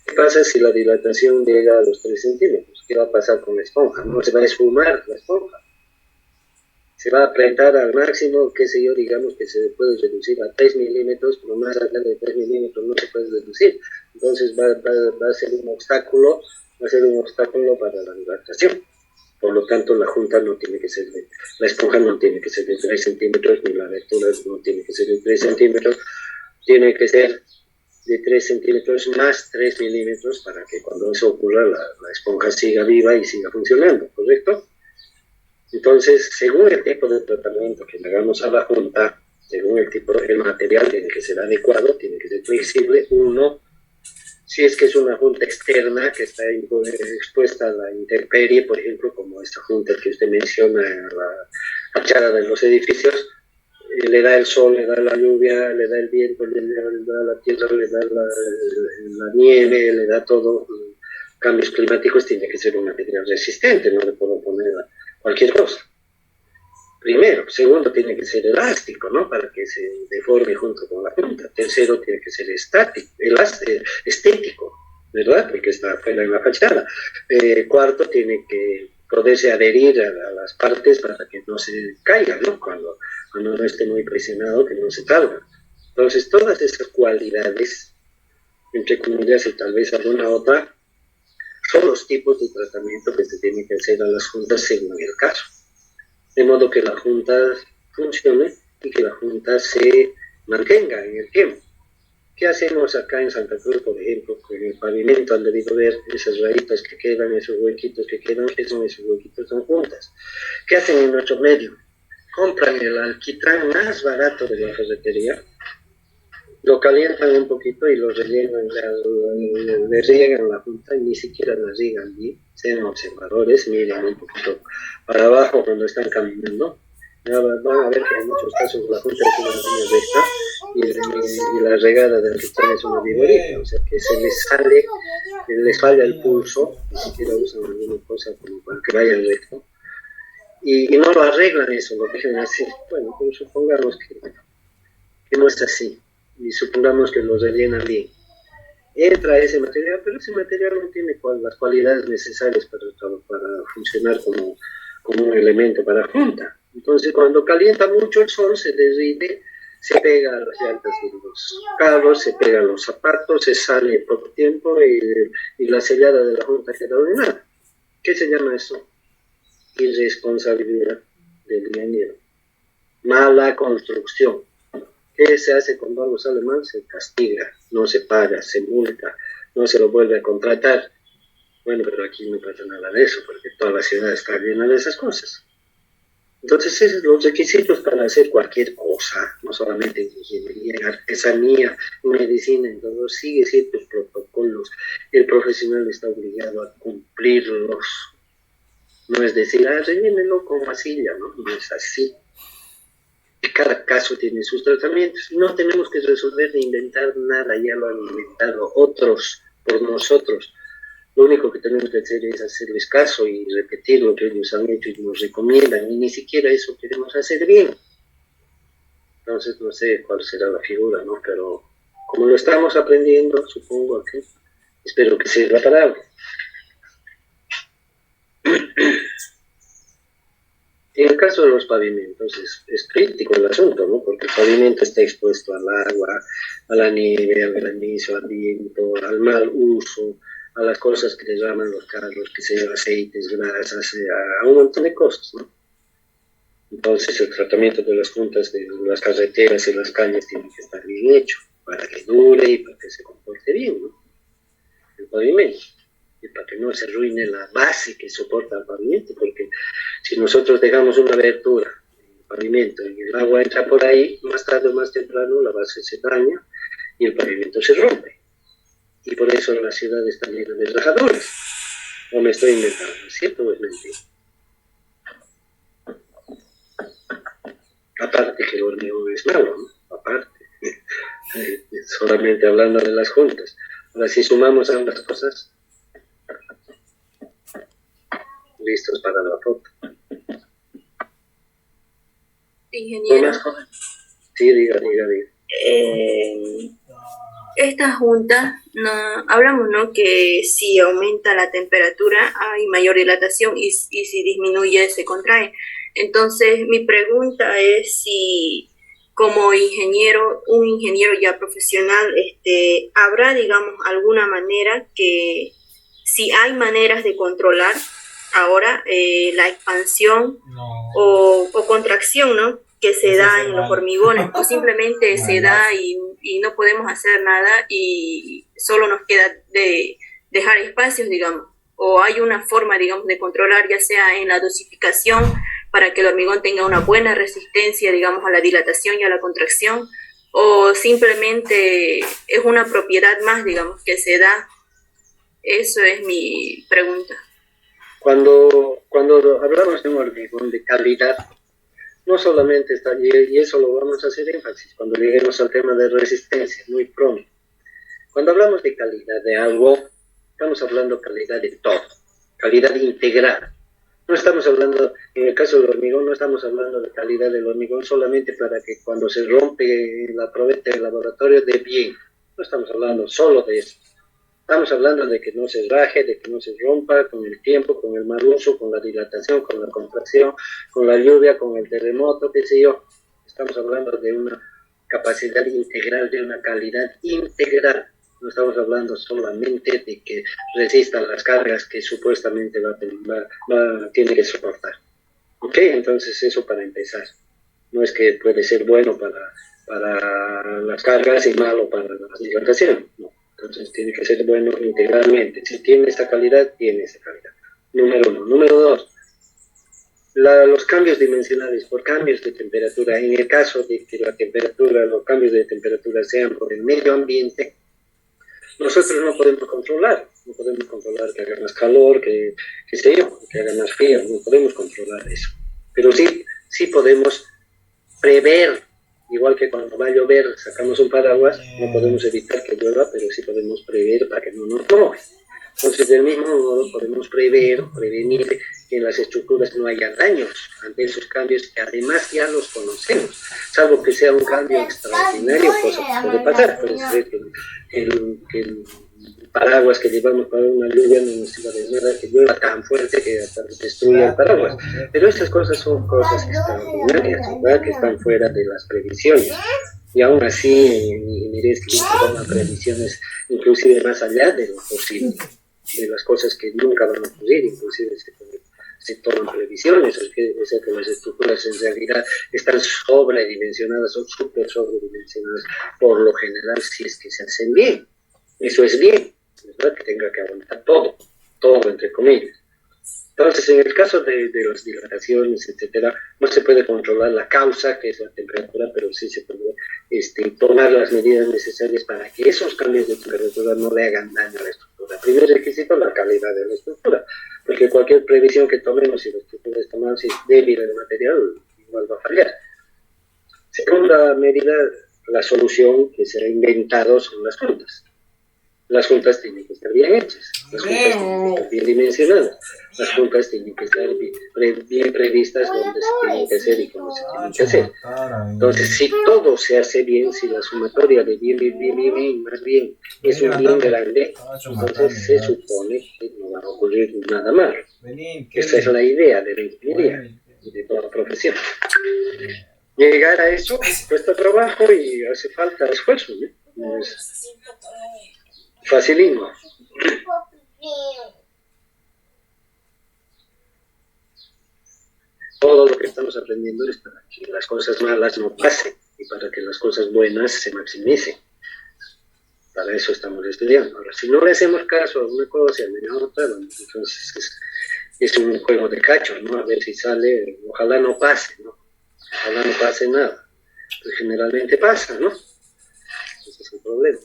¿Qué pasa si la dilatación llega a los 3 centímetros? ¿Qué va a pasar con la esponja? No se va a esfumar la esponja. Se va a apretar al máximo, qué sé yo, digamos que se puede reducir a 3 milímetros, pero más allá de 3 milímetros no se puede reducir. Entonces va a ser un obstáculo para la dilatación. Por lo tanto, la junta no tiene que ser la esponja no tiene que ser de 3 centímetros, ni la abertura no tiene que ser de 3 centímetros, tiene que ser de 3 centímetros más 3 milímetros para que cuando eso ocurra la esponja siga viva y siga funcionando, ¿correcto? Entonces, según el tipo de tratamiento que le hagamos a la junta, según el tipo de material, tiene que ser adecuado, tiene que ser flexible. Uno, si es que es una junta externa que está expuesta a la intemperie, por ejemplo, como esta junta que usted menciona en la fachada de los edificios, le da el sol, le da la lluvia, le da el viento, le da la tierra, le da la nieve, le da todo. Cambios climáticos, tiene que ser un material resistente, no le puedo poner cualquier cosa. Primero. Segundo, tiene que ser elástico, ¿no? Para que se deforme junto con la junta. Tercero, tiene que ser estético, ¿verdad? Porque está afuera en la fachada. Cuarto, tiene que poderse adherir a las partes para que no se caiga, ¿no? Cuando no esté muy presionado, que no se salga. Entonces, todas esas cualidades, entre comillas, y tal vez alguna otra, son los tipos de tratamiento que se tiene que hacer a las juntas según el caso. De modo que la junta funcione y que la junta se mantenga en el tiempo. ¿Qué hacemos acá en Santa Cruz, por ejemplo, con el pavimento? Han debido ver esas rayitas que quedan, esos huequitos que quedan. ¿Qué son esos huequitos? Son juntas. ¿Qué hacen en nuestro medio? Compran el alquitrán más barato de la ferretería, lo calientan un poquito y lo rellenan, le riegan la junta y ni siquiera la riegan bien. Sean observadores, miren un poquito para abajo cuando están caminando. Van a ver que en muchos casos la junta es una línea recta y la regada del alquitrán es una viborita, o sea que les falla el pulso, ni siquiera usan alguna cosa como para que vaya recto. Y no lo arreglan eso, lo dejan así. Bueno, pero supongamos que no es así. Y supongamos que lo rellenan bien. Entra ese material, pero ese material no tiene las cualidades necesarias para funcionar como un elemento para junta. Entonces, cuando calienta mucho el sol, se derrite, se pega a las llantas de los carros, se pega a los zapatos, se sale poco tiempo y la sellada de la junta queda arruinada. ¿Qué se llama eso? Irresponsabilidad del ingeniero. Mala construcción. ¿Qué se hace cuando algo sale mal? Se castiga, no se paga, se multa, no se lo vuelve a contratar. Bueno, pero aquí no pasa nada de eso, porque toda la ciudad está llena de esas cosas. Entonces, esos son los requisitos para hacer cualquier cosa, no solamente en ingeniería, en artesanía, en medicina, entonces sigue ciertos protocolos. El profesional está obligado a cumplirlos. No es decir, rellénelo con masilla, ¿no? No es así. Cada caso tiene sus tratamientos. No tenemos que resolver ni inventar nada, ya lo han inventado otros por nosotros. Lo único que tenemos que hacer es hacerles caso y repetir lo que ellos han hecho y nos recomiendan, y ni siquiera eso queremos hacer bien. Entonces no sé cuál será la figura, ¿no? Pero como lo estamos aprendiendo, supongo que espero que sirva para algo. En el caso de los pavimentos es crítico el asunto, ¿no? Porque el pavimento está expuesto al agua, a la nieve, al granizo, al viento, al mal uso, a las cosas que derraman los carros, que se llevan aceites, grasas, a un montón de cosas, ¿no? Entonces el tratamiento de las juntas de las carreteras y las calles tiene que estar bien hecho para que dure y para que se comporte bien, ¿no? El pavimento. Y para que no se arruine la base que soporta el pavimento, porque si nosotros dejamos una abertura en el pavimento y el agua entra por ahí, más tarde o más temprano la base se daña y el pavimento se rompe. Y por eso la ciudad está llena de rajaduras. ¿O me estoy inventando? ¿Es cierto o es mentira? Aparte que el hormigón es malo, ¿no? Aparte. Solamente hablando de las juntas. Ahora, si sumamos ambas cosas, listos para la foto. Ingeniero, Sí, diga. esta junta, no, hablamos, ¿no? Que si aumenta la temperatura hay mayor dilatación y si disminuye se contrae. Entonces, mi pregunta es si como ingeniero, un ingeniero ya profesional, habrá, digamos, alguna manera que, si hay maneras de controlar ahora la expansión No. o contracción, ¿no? Que se da en los hormigones, o simplemente se da y no podemos hacer nada y solo nos queda de dejar espacios, digamos, o hay una forma, digamos, de controlar, ya sea en la dosificación para que el hormigón tenga una buena resistencia, digamos, a la dilatación y a la contracción, o simplemente es una propiedad más, digamos, que se da. Eso es mi pregunta. Cuando hablamos de un hormigón de calidad, no solamente está, y eso lo vamos a hacer énfasis cuando lleguemos al tema de resistencia, muy pronto. Cuando hablamos de calidad de algo, estamos hablando de calidad de todo, calidad integral. No estamos hablando, en el caso del hormigón, no estamos hablando de calidad del hormigón solamente para que cuando se rompe la probeta del laboratorio de bien. No estamos hablando solo de eso. Estamos hablando de que no se raje, de que no se rompa con el tiempo, con el mal uso, con la dilatación, con la contracción, con la lluvia, con el terremoto, qué sé yo. Estamos hablando de una capacidad integral, de una calidad integral. No estamos hablando solamente de que resista las cargas que supuestamente tiene que soportar. ¿Ok? Entonces eso para empezar. No es que puede ser bueno para las cargas y malo para la dilatación. No. Entonces tiene que ser bueno integralmente. Si tiene esa calidad, tiene esa calidad. Número 1. Número 2. Los cambios dimensionales por cambios de temperatura. En el caso de que la temperatura, los cambios de temperatura sean por el medio ambiente, nosotros no podemos controlar. No podemos controlar que haga más calor, que sé yo, que haga más frío. No podemos controlar eso. Pero sí podemos prever. Igual que cuando va a llover, sacamos un paraguas, no podemos evitar que llueva, pero sí podemos prever para que no nos moje. Entonces, del mismo modo, podemos prevenir que en las estructuras no haya daños ante esos cambios que además ya los conocemos. Salvo que sea un cambio extraordinario, cosa que puede pasar. Puede ser que el paraguas que llevamos para una lluvia no nos sirva de nada, que llueva tan fuerte que hasta destruya el paraguas. Pero estas cosas son cosas extraordinarias, ¿verdad? Que están fuera de las previsiones. Y aún así, mire, es que se toman previsiones inclusive más allá de lo posible, de las cosas que nunca van a ocurrir, inclusive se toman previsiones, o sea que las estructuras en realidad están sobredimensionadas o súper sobredimensionadas por lo general si es que se hacen bien. Eso es bien, ¿verdad? Que tenga que aguantar todo entre comillas. Entonces, en el caso de las dilataciones, etcétera, no se puede controlar la causa, que es la temperatura, pero sí se puede tomar las medidas necesarias para que esos cambios de temperatura no le hagan daño a la estructura. Primer requisito, la calidad de la estructura, porque cualquier previsión que tomemos, si la estructura está mal, si es débil el material, igual va a fallar. Segunda medida, la solución que se ha inventado son las juntas. Las juntas tienen que estar bien hechas, las juntas tienen que estar bien dimensionadas, las juntas tienen que estar bien previstas donde se tienen que hacer y cómo se tienen que hacer. Entonces, si todo se hace bien, si la sumatoria de bien, más bien, es un bien grande, entonces se supone que no va a ocurrir nada malo. Esa es la idea de la ingeniería y de toda profesión. Llegar a eso cuesta trabajo y hace falta esfuerzo, ¿no? No es facilísimo. Todo lo que estamos aprendiendo es para que las cosas malas no pasen y para que las cosas buenas se maximicen. Para eso estamos estudiando. Ahora, si no le hacemos caso a una cosa y a la otra, bueno, entonces es un juego de cacho, ¿no? A ver si sale, ojalá no pase, ¿no? Ojalá no pase nada. Pues generalmente pasa, ¿no? Ese es el problema.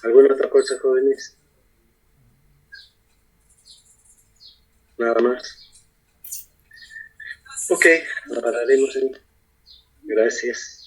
¿Alguna otra cosa, jóvenes? Nada más. Ok, lo pararemos ahí. Gracias.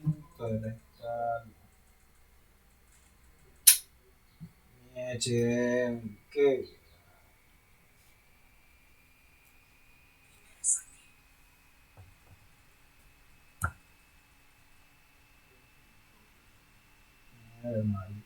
Punto de rectal. Mieche. ¿Qué? Madre.